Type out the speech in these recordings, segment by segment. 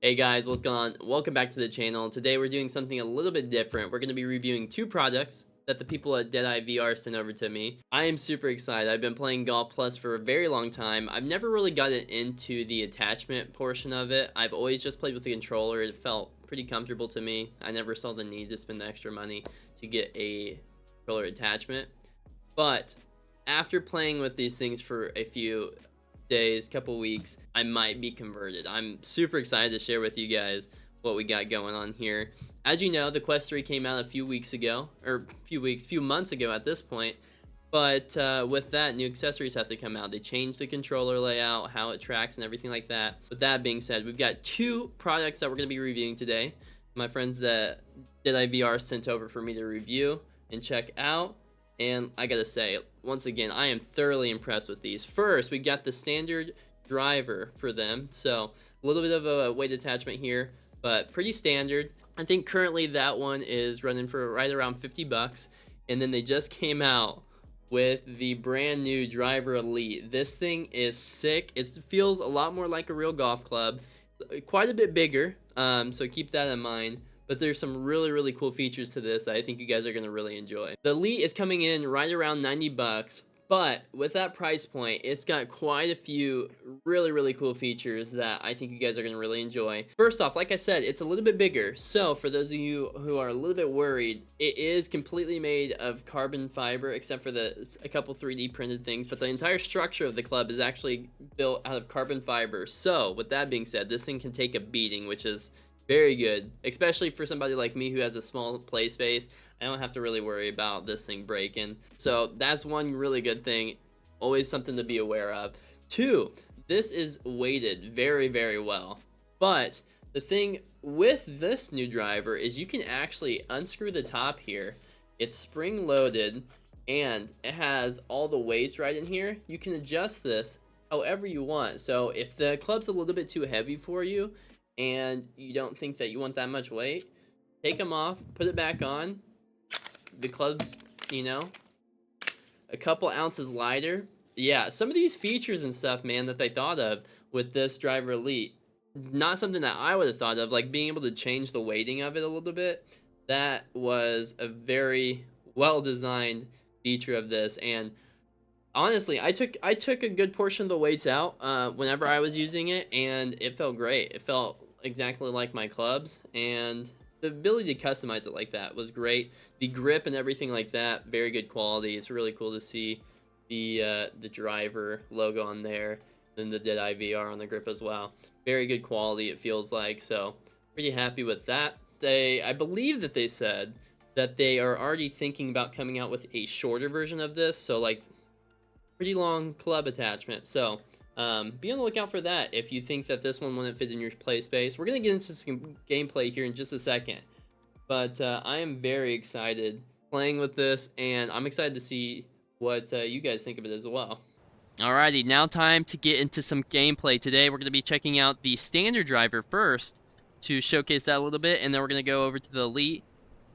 Hey guys, what's going on? Welcome back to the channel. Today we're doing something a little bit different. We're going to be reviewing two products that the people at DriVR sent over to me. I am super excited. I've been playing Golf Plus for a very long time. I've never really gotten into the attachment portion of it. I've always just played with the controller. It felt pretty comfortable to me. I never saw the need to spend the extra money to get a controller attachment. But after playing with these things for a few days, couple weeks, I might be converted. I'm super excited to share with you guys what we got going on here. As you know, the Quest 3 came out a few weeks ago, or few months ago at this point. But with that, new accessories have to come out. They changed the controller layout, how it tracks, and everything like that. With that being said, we've got two products that we're going to be reviewing today. My friends that DriVR sent over for me to review and check out. And I gotta say, once again, I am thoroughly impressed with these. First, we got the standard driver for them. So a little bit of a weight attachment here, but pretty standard. I think currently that one is running for right around 50 bucks. And then they just came out with the brand new Driver Elite. This thing is sick. It feels a lot more like a real golf club, quite a bit bigger. So keep that in mind. But there's some really cool features to this that I think you guys are going to really enjoy. The Elite is coming in right around 90 bucks, but with that price point, it's got quite a few really cool features that I think you guys are going to really enjoy. First off, like I said, it's a little bit bigger. So for those of you who are a little bit worried, it is completely made of carbon fiber except for a couple 3D printed things, but the entire structure of the club is actually built out of carbon fiber. So with that being said, this thing can take a beating, which is very good, especially for somebody like me who has a small play space. I don't have to really worry about this thing breaking. So that's one really good thing. Always something to be aware of. Two, this is weighted very well. But the thing with this new driver is you can actually unscrew the top here. It's spring loaded and it has all the weights right in here. You can adjust this however you want. So if the club's a little bit too heavy for you, and you don't think that you want that much weight, take them off, put it back on. The club's, a couple ounces lighter. Yeah, some of these features and stuff, man, that they thought of with this Driver Elite, not something that I would have thought of, like being able to change the weighting of it a little bit. That was a very well-designed feature of this, and honestly, I took a good portion of the weights out whenever I was using it, and it felt great. It felt exactly like my clubs, and the ability to customize it like that was great. The grip and everything like that, very good quality. It's really cool to see the driver logo on there, and the DriVR on the grip as well. Very good quality, it feels like. So pretty happy with that. I believe that they said that they are already thinking about coming out with a shorter version of this. So like pretty long club attachment. So be on the lookout for that if you think that this one wouldn't fit in your play space. We're going to get into some gameplay here in just a second. But I am very excited playing with this, and I'm excited to see what you guys think of it as well. Alrighty, now time to get into some gameplay. Today we're going to be checking out the standard driver first to showcase that a little bit, and then we're going to go over to the Elite.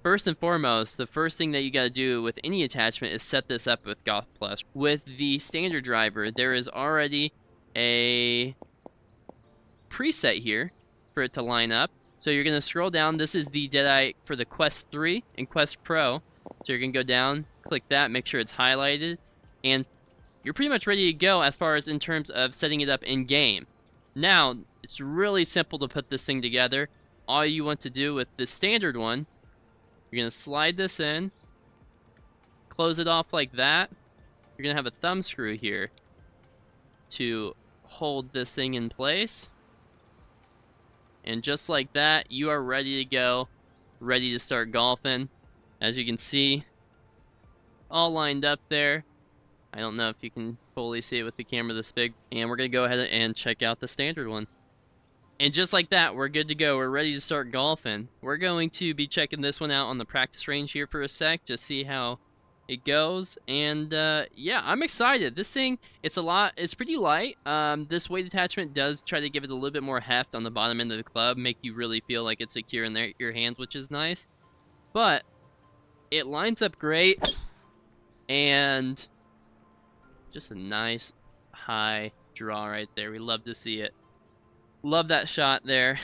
First and foremost, the first thing that you got to do with any attachment is set this up with Golf Plus. With the standard driver, there is already a preset here for it to line up. So you're going to scroll down. This is the Deadeye for the Quest 3 and Quest Pro. So you're going to go down, click that, make sure it's highlighted, and you're pretty much ready to go as far as in terms of setting it up in game. Now, it's really simple to put this thing together. All you want to do with the standard one, you're going to slide this in, close it off like that. You're going to have a thumb screw here to hold this thing in place. And just like that, you are ready to go, ready to start golfing. As you can see, all lined up there. I don't know if you can fully see it with the camera this big. And we're going to go ahead and check out the standard one. And just like that, we're good to go. We're ready to start golfing. We're going to be checking this one out on the practice range here for a sec, just see how it goes. And yeah, I'm excited. This thing, it's pretty light. This weight attachment does try to give it a little bit more heft on the bottom end of the club, make you really feel like it's secure in your hands, which is nice. But it lines up great, and just a nice high draw right there. We love to see it. Love that shot there.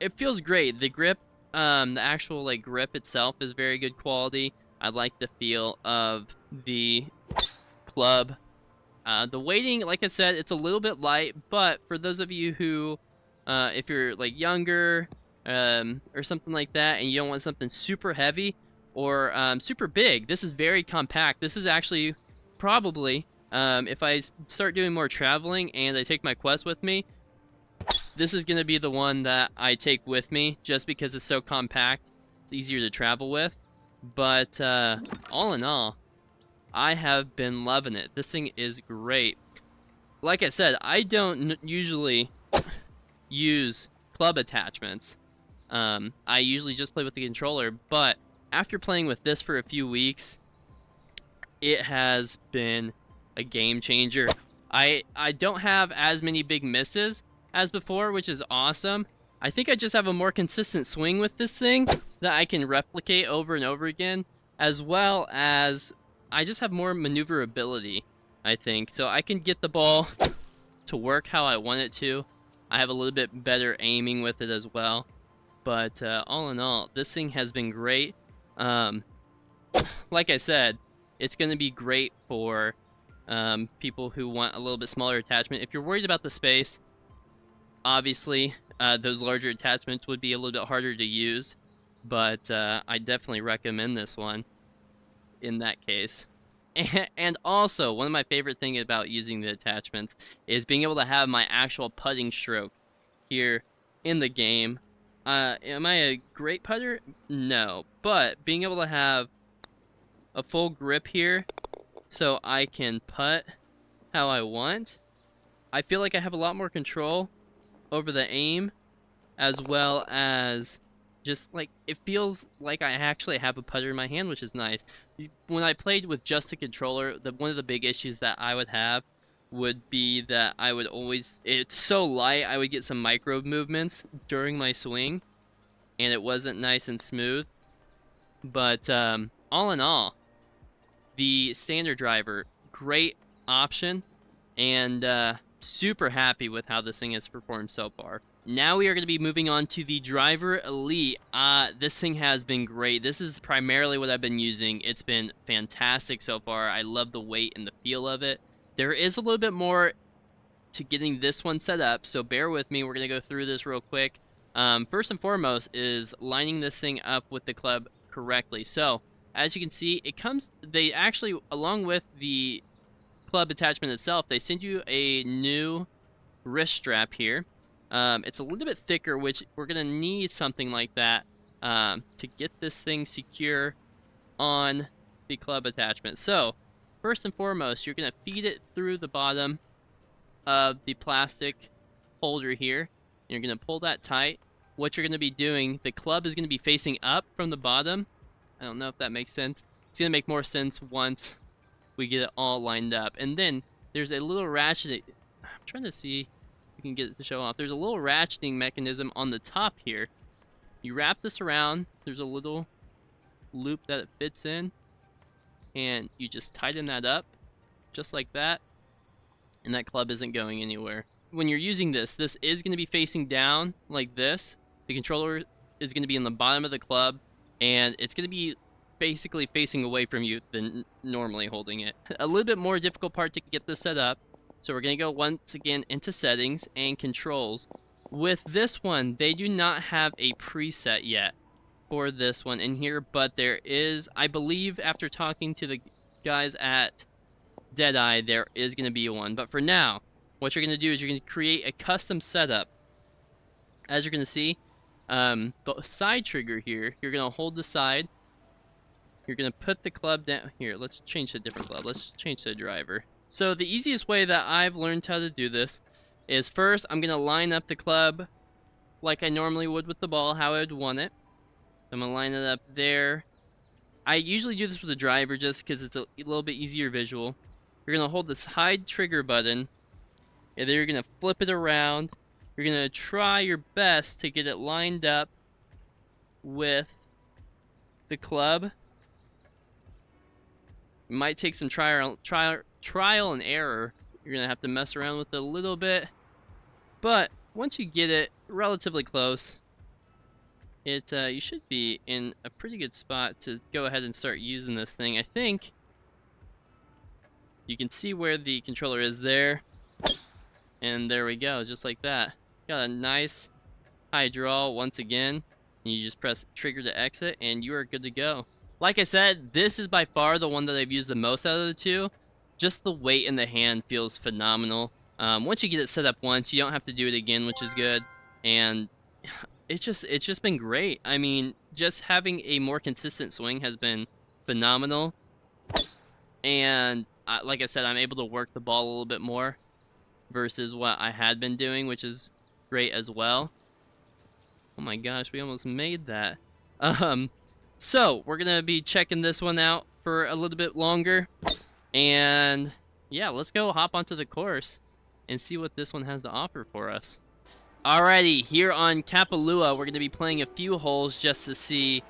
It feels great. The grip, the actual like grip itself is very good quality. I like the feel of the club. The weighting, like I said, it's a little bit light, but for those of you who, if you're like younger, or something like that, and you don't want something super heavy or super big, this is very compact. This is actually probably, if I start doing more traveling and I take my Quest with me, this is going to be the one that I take with me just because it's so compact. It's easier to travel with. But all in all, I have been loving it. This thing is great. Like I said, I don't usually use club attachments. I usually just play with the controller, but after playing with this for a few weeks, it has been a game changer. I don't have as many big misses as before, which is awesome. I think I just have a more consistent swing with this thing that I can replicate over and over again, as well as I just have more maneuverability, I think. So I can get the ball to work how I want it to. I have a little bit better aiming with it as well. But all in all, this thing has been great. Like I said, it's going to be great for people who want a little bit smaller attachment. If you're worried about the space, obviously those larger attachments would be a little bit harder to use. But I definitely recommend this one in that case. And also, one of my favorite things about using the attachments is being able to have my actual putting stroke here in the game. Am I a great putter? No. But being able to have a full grip here so I can putt how I want, I feel like I have a lot more control over the aim, as well as just like it feels like I actually have a putter in my hand, which is nice. When I played with just the controller, one of the big issues that I would have would be that I would always, it's so light, I would get some micro movements during my swing, and it wasn't nice and smooth. But all in all, the standard driver, great option, and super happy with how this thing has performed so far. Now we are going to be moving on to the Driver Elite. This thing has been great. This is primarily what I've been using. It's been fantastic so far. I love the weight and the feel of it. There is a little bit more to getting this one set up, so bear with me. We're going to go through this real quick. First and foremost is lining this thing up with the club correctly. So, as you can see, it comes, they actually, along with the club attachment itself, they send you a new wrist strap here. It's a little bit thicker, which we're going to need something like that to get this thing secure on the club attachment. So, first and foremost, you're going to feed it through the bottom of the plastic holder here. You're going to pull that tight. What you're going to be doing, the club is going to be facing up from the bottom. I don't know if that makes sense. It's going to make more sense once we get it all lined up. And then there's a little ratchet. I'm trying to see if we can get it to show off. There's a little ratcheting mechanism on the top here. You wrap this around. There's a little loop that it fits in. And you just tighten that up just like that. And that club isn't going anywhere. When you're using this, this is going to be facing down like this. The controller is going to be in the bottom of the club, and it's going to be basically facing away from you than normally holding it. A little bit more difficult part to get this set up. So we're going to go once again into settings and controls. With this one, they do not have a preset yet for this one in here, but there is, I believe after talking to the guys at Deadeye, there is going to be one. But for now, what you're going to do is you're going to create a custom setup. As you're going to see, the side trigger here, you're going to hold the side. You're going to put the club down. Here, let's change to a different club. Let's change to a driver. So the easiest way that I've learned how to do this is first, I'm going to line up the club like I normally would with the ball, how I would want it. I'm going to line it up there. I usually do this with a driver just because it's a little bit easier visual. You're going to hold this hide trigger button, and then you're going to flip it around. You're going to try your best to get it lined up with the club. It might take some trial and error. You're going to have to mess around with it a little bit. But once you get it relatively close, you should be in a pretty good spot to go ahead and start using this thing. I think you can see where the controller is there, and there we go, just like that. Got a nice high draw once again, and you just press trigger to exit, and you are good to go. Like I said, this is by far the one that I've used the most out of the two. Just the weight in the hand feels phenomenal. Once you get it set up once, you don't have to do it again, which is good. And it's just been great. I mean, just having a more consistent swing has been phenomenal. And like I said, I'm able to work the ball a little bit more versus what I had been doing, which is great as well. Oh my gosh, we almost made that. So we're gonna be checking this one out for a little bit longer. And yeah, let's go hop onto the course and see what this one has to offer for us. Alrighty, here on Kapalua, we're going to be playing a few holes just to see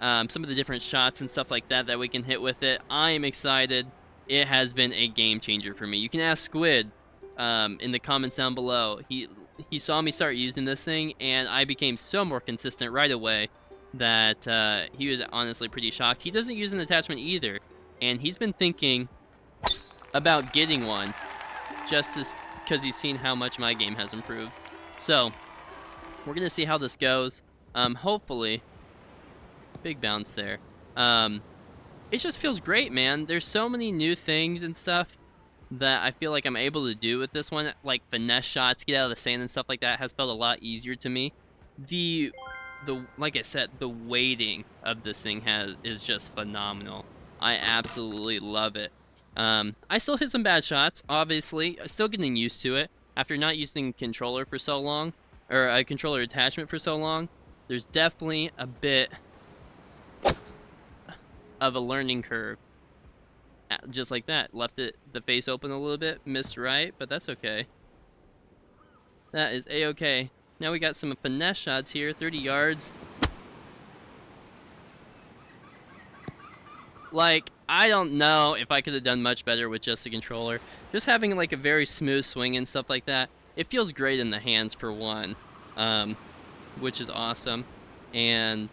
some of the different shots and stuff like that we can hit with it. I am excited. It has been a game changer for me. You can ask Squid in the comments down below. He saw me start using this thing, and I became so more consistent right away that he was honestly pretty shocked. He doesn't use an attachment either, and he's been thinking about getting one just because he's seen how much my game has improved. So we're gonna see how this goes. Hopefully, big bounce there. It just feels great, man. There's so many new things and stuff that I feel like I'm able to do with this one, like finesse shots, get out of the sand and stuff like that has felt a lot easier to me. Like I said, the weighting of this thing is just phenomenal. I absolutely love it. I still hit some bad shots, obviously. Still getting used to it. After not using controller for so long, or a controller attachment for so long, there's definitely a bit of a learning curve. Just like that. Left the face open a little bit, missed right, but that's okay. That is a-okay. Now we got some finesse shots here, 30 yards. Like, I don't know if I could have done much better with just the controller. Just having like a very smooth swing and stuff like that, it feels great in the hands for one, which is awesome. And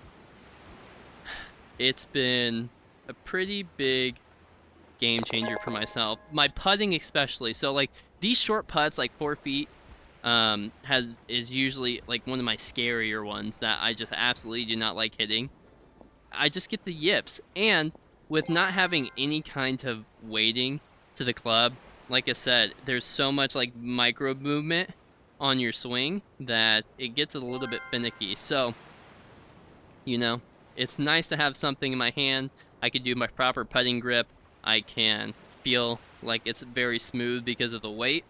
it's been a pretty big game changer for myself. My putting especially. So like these short putts, like 4 feet, is usually like one of my scarier ones that I just absolutely do not like hitting. I just get the yips, and with not having any kind of weighting to the club, like I said, there's so much like micro movement on your swing that it gets a little bit finicky. So, you know, it's nice to have something in my hand. I can do my proper putting grip. I can feel like it's very smooth because of the weight.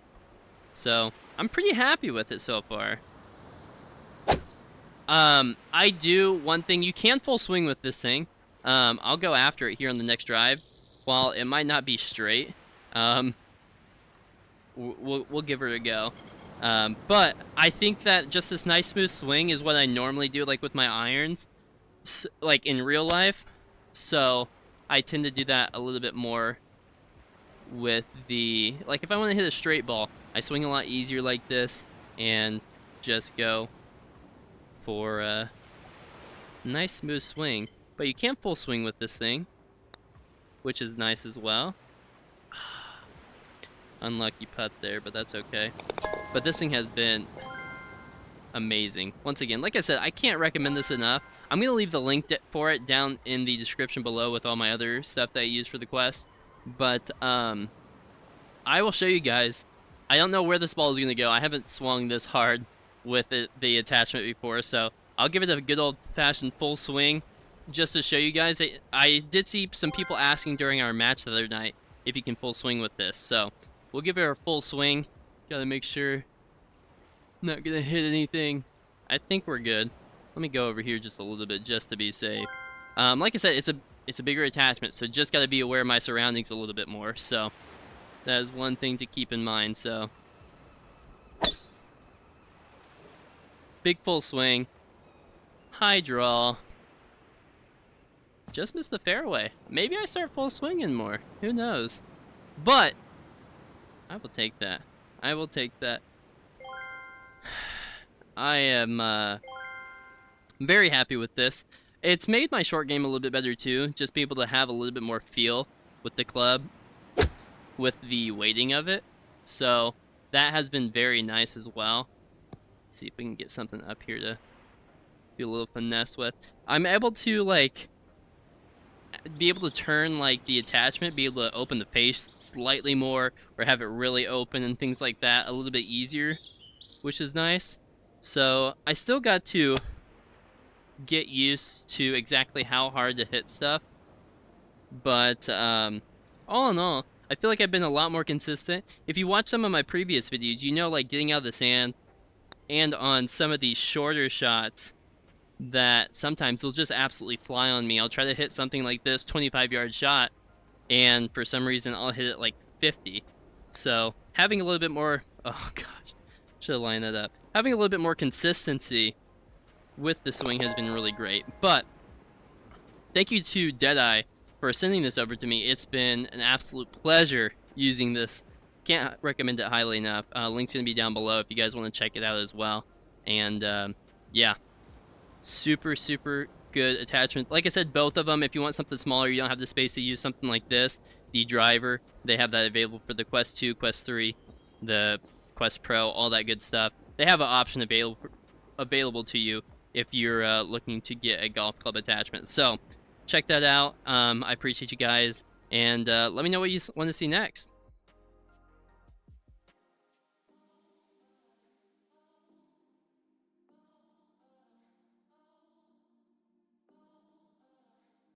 So, I'm pretty happy with it so far. I do one thing. You can full swing with this thing. I'll go after it here on the next drive. While it might not be straight, we'll give her a go. But I think that just this nice smooth swing is what I normally do, like with my irons, like in real life. So I tend to do that a little bit more with like if I want to hit a straight ball, I swing a lot easier like this and just go for a nice smooth swing. But you can't full swing with this thing, which is nice as well. Unlucky putt there, but that's okay. But this thing has been amazing. Once again, like I said, I can't recommend this enough. I'm going to leave the link for it down in the description below with all my other stuff that I use for the Quest. But I will show you guys. I don't know where this ball is going to go. I haven't swung this hard with the attachment before, so I'll give it a good old-fashioned full swing. Just to show you guys, I did see some people asking during our match the other night if you can full swing with this. So we'll give it a full swing. Gotta make sure I'm not gonna hit anything. I think we're good. Let me go over here just a little bit just to be safe. Like I said, it's a bigger attachment, so just gotta be aware of my surroundings a little bit more. So that is one thing to keep in mind. So big full swing, high draw. Just missed the fairway. Maybe I start full swinging more. Who knows? But I will take that. I will take that. I am very happy with this. It's made my short game a little bit better too, just be able to have a little bit more feel with the club, with the weighting of it. So that has been very nice as well. Let's see if we can get something up here to do a little finesse with. I'm able to like be able to turn like the attachment, be able to open the face slightly more or have it really open and things like that a little bit easier, which is nice. So I still got to get used to exactly how hard to hit stuff, but all in all, I feel like I've been a lot more consistent. If you watch some of my previous videos, you know, like getting out of the sand and on some of these shorter shots that sometimes they'll just absolutely fly on me. I'll try to hit something like this 25-yard shot, and for some reason I'll hit it like 50. So having a little bit more, oh gosh, should have lined that up. Having a little bit more consistency with the swing has been really great. But thank you to Deadeye for sending this over to me. It's been an absolute pleasure using this. Can't recommend it highly enough. Link's gonna be down below if you guys want to check it out as well. And yeah, super good attachment. Like I said, both of them. If you want something smaller, you don't have the space to use something like this, the driver, they have that available for the Quest 2, Quest 3, the Quest Pro, all that good stuff. They have an option available to you if you're looking to get a golf club attachment. So check that out. I appreciate you guys, and let me know what you want to see next.